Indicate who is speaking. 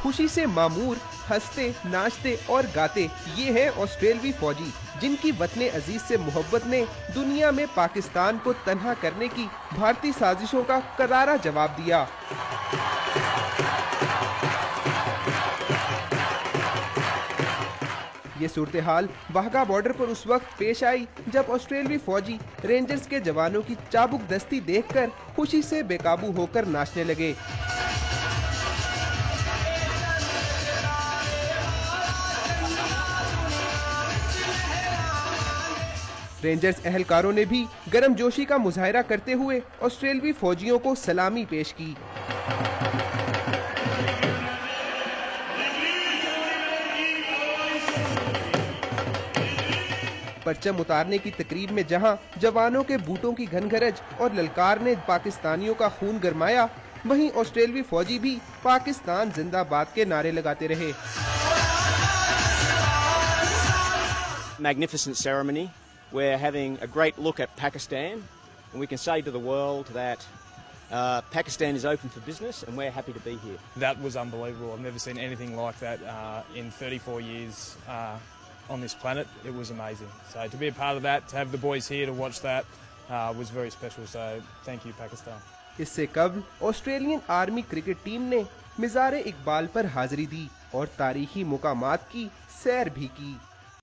Speaker 1: खुशी से मामूर, हंसते, नाचते और गाते ये हैं ऑस्ट्रेलवी फौजी, जिनकी वतने अजीज से मोहब्बत ने दुनिया में पाकिस्तान को तन्हा करने की भारतीय साजिशों का करारा जवाब दिया। ये सूरत हाल वाघा बॉर्डर पर उस वक्त पेश आई जब ऑस्ट्रेलवी फौजी रेंजर्स के जवानों की चाबुक दस्ती देखकर खुशी से बेकाबू होकर नाचने लगे। रेंजर्स एहलकारों ने भी गर्मजोशी का मुजाहरा करते हुए ऑस्ट्रेलवी फौजियों को सलामी पेश की। परचम उतारने की तकरीब में जहां जवानों के बूटों की घनघरज और ललकार ने पाकिस्तानियों का खून गरमाया, वहीं ऑस्ट्रेलवी फौजी भी पाकिस्तान जिंदाबाद के नारे लगाते रहे।
Speaker 2: Magnificent ceremony. We're having a great look at Pakistan, and we can say to the world that Pakistan is open for business, and we're happy to be here.
Speaker 3: That was unbelievable. I've never seen anything like that in 34 years on this planet. It was amazing. So to be a part of that, to have the boys here to watch that was very special. So thank you, Pakistan.
Speaker 1: इससे कबल Australian army cricket team ने मिज़ार इकबाल पर हाजिरी दी और तारीखी मुकामात की सैर भी की।